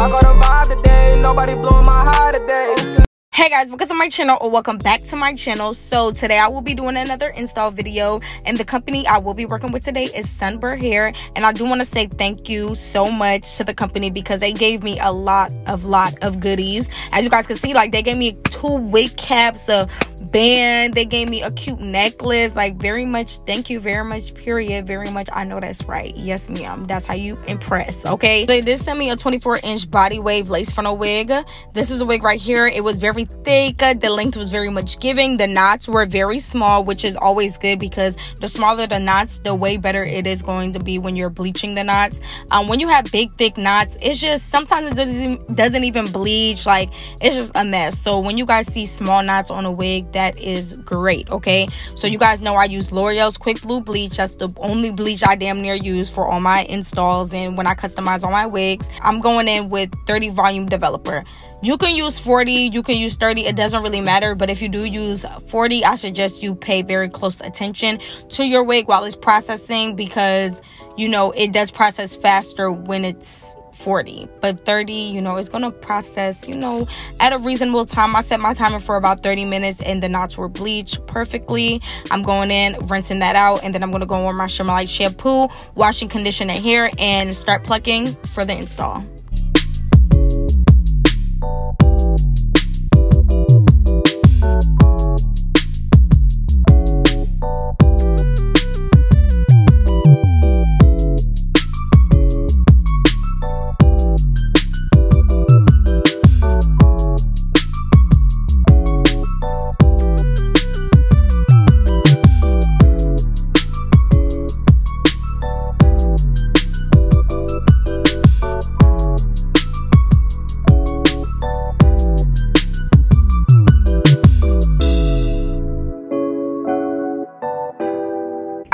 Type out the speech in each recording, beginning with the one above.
I got a vibe today, nobody blowing my high today. Hey guys, welcome to my channel, or welcome back to my channel. So today I will be doing another install video, and the company I will be working with today is SunberHair. And I do want to say thank you so much to the company because they gave me a lot of goodies. As you guys can see, like, they gave me 2 wig caps, a band, they gave me a cute necklace. Like, very much thank you, very much, period, very much. I know that's right, yes ma'am, that's how you impress. Okay, they did send me a 24-inch body wave lace frontal wig. This is a wig right here. It was very thick, the length was very much giving, the knots were very small, which is always good because the smaller the knots, the way better it is going to be when you're bleaching the knots. When you have big thick knots, it's just sometimes it doesn't even bleach. Like, it's just a mess. So when you guys see small knots on a wig, that is great. Okay, so you guys know I use L'Oreal's Quick Blue bleach. That's the only bleach I damn near use for all my installs, and when I customize all my wigs, I'm going in with 30 volume developer. You can use 40, you can use 30, it doesn't really matter. But if you do use 40, I suggest you pay very close attention to your wig while it's processing, because, you know, it does process faster when it's 40. But 30, you know, it's gonna process, you know, at a reasonable time. I set my timer for about 30 minutes and the knots were bleached perfectly. I'm going in, rinsing that out, and then I'm gonna go on my Shimmer Light shampoo, washing, conditioning hair, and start plucking for the install.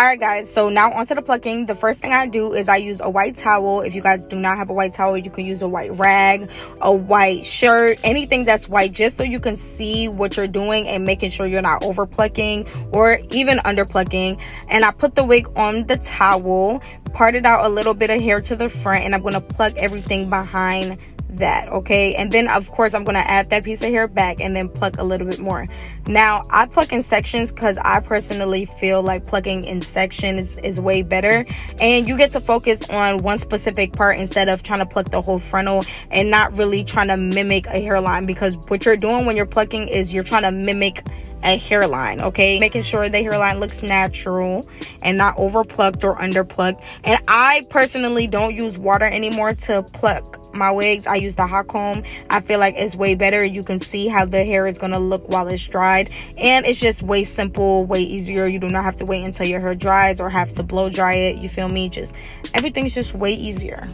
Alright guys, so now onto the plucking. The first thing I do is I use a white towel. If you guys do not have a white towel, you can use a white rag, a white shirt, anything that's white, just so you can see what you're doing and making sure you're not over plucking or even under plucking. And I put the wig on the towel, parted out a little bit of hair to the front, and I'm going to pluck everything behind that. Okay, and then of course I'm gonna add that piece of hair back and then pluck a little bit more. Now I pluck in sections because I personally feel like plucking in sections is way better, and you get to focus on one specific part instead of trying to pluck the whole frontal and not really trying to mimic a hairline, because what you're doing when you're plucking is you're trying to mimic a hairline. Okay, making sure the hairline looks natural and not over plucked or under plucked. And I personally don't use water anymore to pluck my wigs. I use the hot comb. I feel like it's way better. You can see how the hair is gonna look while it's dried, and it's just way simple, way easier. You do not have to wait until your hair dries or have to blow dry it, you feel me? Just everything's just way easier.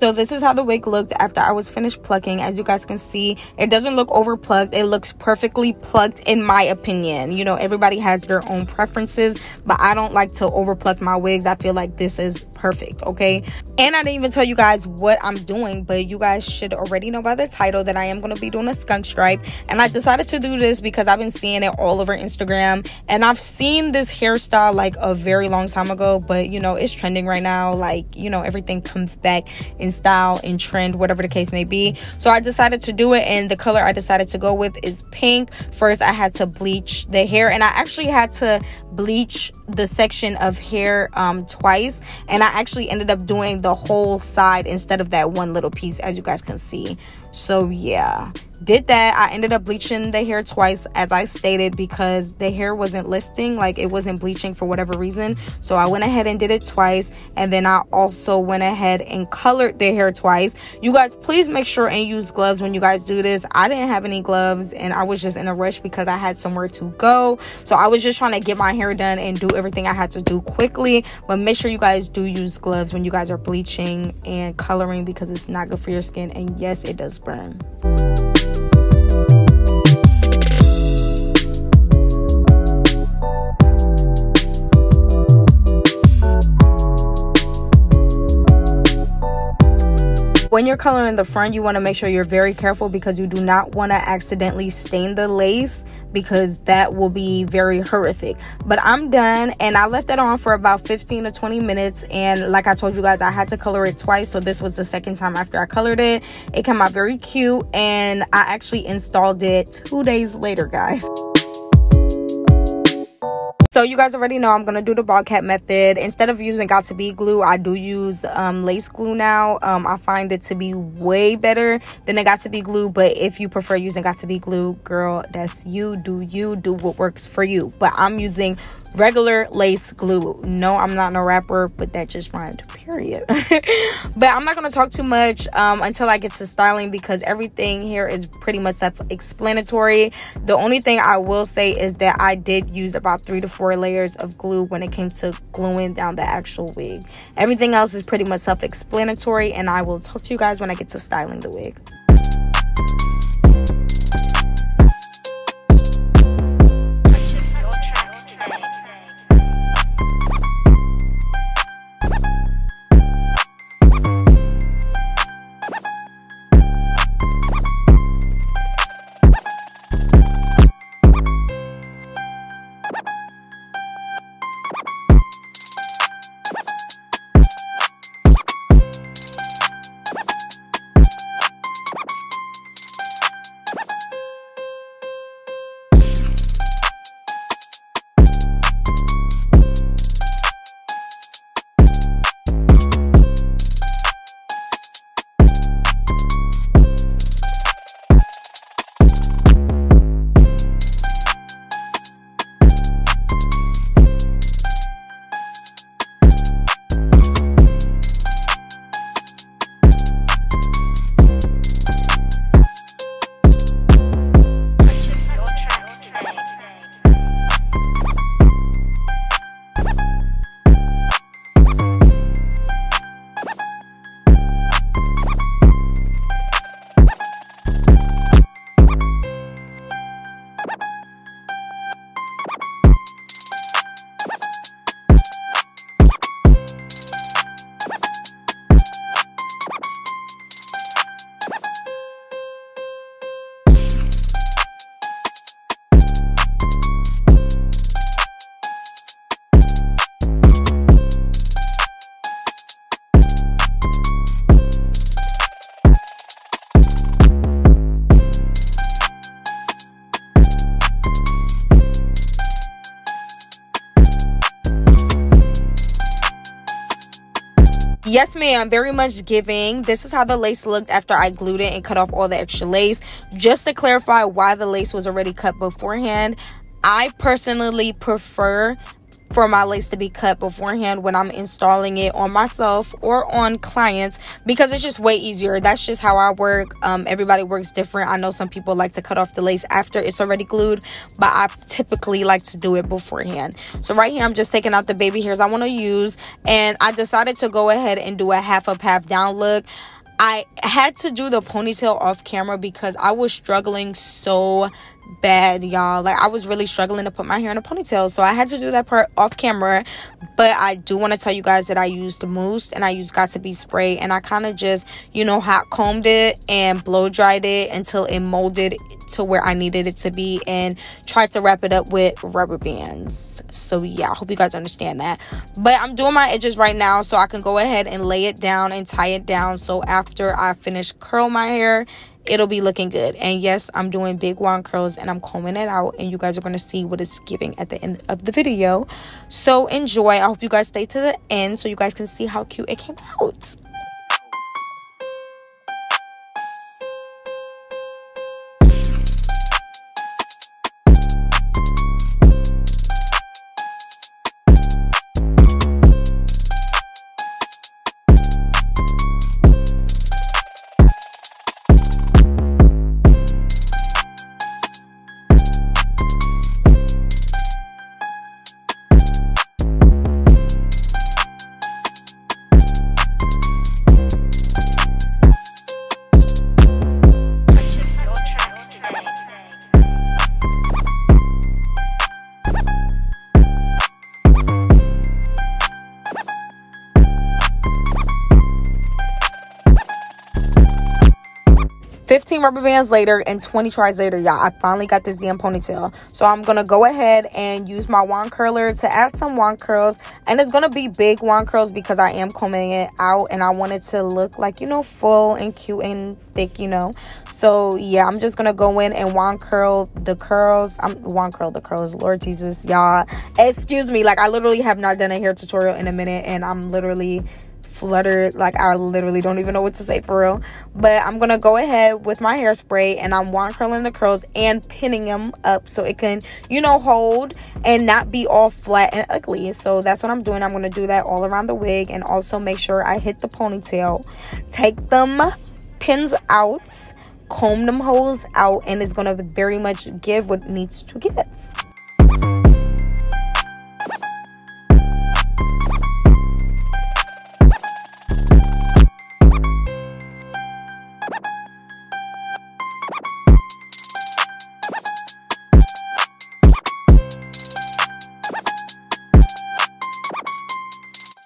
So this is how the wig looked after I was finished plucking. As you guys can see, it doesn't look over plucked. It looks perfectly plucked in my opinion. You know, everybody has their own preferences, but I don't like to over pluck my wigs. I feel like this is perfect. Okay, and I didn't even tell you guys what I'm doing, but you guys should already know by the title that I am going to be doing a skunk stripe. And I decided to do this because I've been seeing it all over Instagram, and I've seen this hairstyle like a very long time ago, but you know, it's trending right now. Like, you know, everything comes back in style, in trend, whatever the case may be. So I decided to do it, and the color I decided to go with is pink. First I had to bleach the hair, and I actually had to bleach the section of hair twice, and I actually ended up doing the whole side instead of that one little piece, as you guys can see. So yeah, did that. I ended up bleaching the hair twice, as I stated, because the hair wasn't lifting, like it wasn't bleaching for whatever reason. So I went ahead and did it twice, and then I also went ahead and colored the hair twice. You guys, please make sure and use gloves when you guys do this. I didn't have any gloves, and I was just in a rush because I had somewhere to go. So I was just trying to get my hair done and do everything I had to do quickly. But make sure you guys do use gloves when you guys are bleaching and coloring, because it's not good for your skin, and yes, it does burn. When you're coloring the front, you want to make sure you're very careful, because you do not want to accidentally stain the lace, because that will be very horrific. But I'm done, and I left that on for about 15 to 20 minutes, and like I told you guys, I had to color it twice, so this was the second time after I colored it. It came out very cute, and I actually installed it 2 days later, guys. So you guys already know I'm going to do the ball cap method. Instead of using Got2b glue, I do use lace glue now. I find it to be way better than the Got2b glue. But if you prefer using Got2b glue, girl, that's you. Do what works for you. But I'm using regular lace glue. No, I'm not no rapper, but that just rhymed, period. But I'm not going to talk too much until I get to styling, because everything here is pretty much self-explanatory. The only thing I will say is that I did use about 3 to 4 layers of glue when it came to gluing down the actual wig. Everything else is pretty much self-explanatory, and I will talk to you guys when I get to styling the wig. Yes, ma'am, very much giving. This is how the lace looked after I glued it and cut off all the extra lace. Just to clarify why the lace was already cut beforehand, I personally prefer for my lace to be cut beforehand when I'm installing it on myself or on clients, because it's just way easier. That's just how I work. Everybody works different. I know some people like to cut off the lace after it's already glued, but I typically like to do it beforehand. So right here, I'm just taking out the baby hairs I want to use, and I decided to go ahead and do a half up, half down look. I had to do the ponytail off camera because I was struggling so bad, y'all. Like, I was really struggling to put my hair in a ponytail, so I had to do that part off camera. But I do want to tell you guys that I used mousse and I used Got2b spray, and I kind of just, you know, hot combed it and blow dried it until it molded to where I needed it to be, and tried to wrap it up with rubber bands. So yeah, I hope you guys understand that. But I'm doing my edges right now so I can go ahead and lay it down and tie it down, so after I finish curl my hair, it'll be looking good. And yes, I'm doing big wand curls and I'm combing it out, and you guys are going to see what it's giving at the end of the video. So enjoy. I hope you guys stay to the end so you guys can see how cute it came out. 15 rubber bands later and 20 tries later, y'all, I finally got this damn ponytail. So I'm gonna go ahead and use my wand curler to add some wand curls, and it's gonna be big wand curls because I am combing it out and I want it to look like, you know, full and cute and thick, you know. So yeah, I'm just gonna go in and wand curl the curls. Lord Jesus, y'all, excuse me, like I literally have not done a hair tutorial in a minute and I'm literally fluttered, like I literally don't even know what to say for real. But I'm gonna go ahead with my hairspray and I'm wand curling the curls and pinning them up so it can, you know, hold and not be all flat and ugly. So that's what I'm doing. I'm gonna do that all around the wig and also make sure I hit the ponytail, take them pins out, comb them holes out, and it's gonna very much give what it needs to give.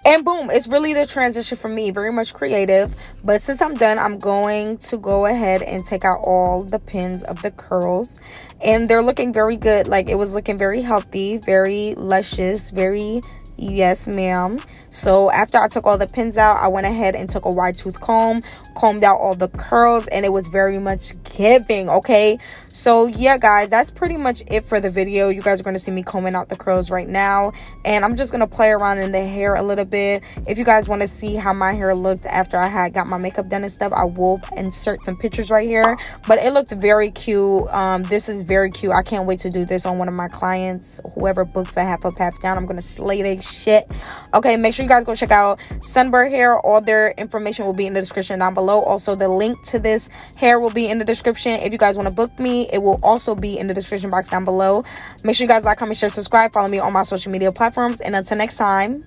And boom, it's really the transition for me, very much creative. But since I'm done, I'm going to go ahead and take out all the pins of the curls. And they're looking very good. Like, it was looking very healthy, very luscious, very, yes ma'am. So after I took all the pins out, I went ahead and took a wide tooth comb, combed out all the curls, and it was very much giving, okay? So yeah, guys, that's pretty much it for the video. You guys are going to see me combing out the curls right now, and I'm just going to play around in the hair a little bit. If you guys want to see how my hair looked after I had got my makeup done and stuff, I will insert some pictures right here. But it looked very cute. This is very cute. I can't wait to do this on one of my clients. Whoever books a half up, half down, I'm going to slay their shit. Okay, make sure you guys go check out SunberHair. All their information will be in the description down below. Also, the link to this hair will be in the description. If you guys want to book me, it will also be in the description box down below. Make sure you guys like, comment, share, subscribe, follow me on my social media platforms, and until next time,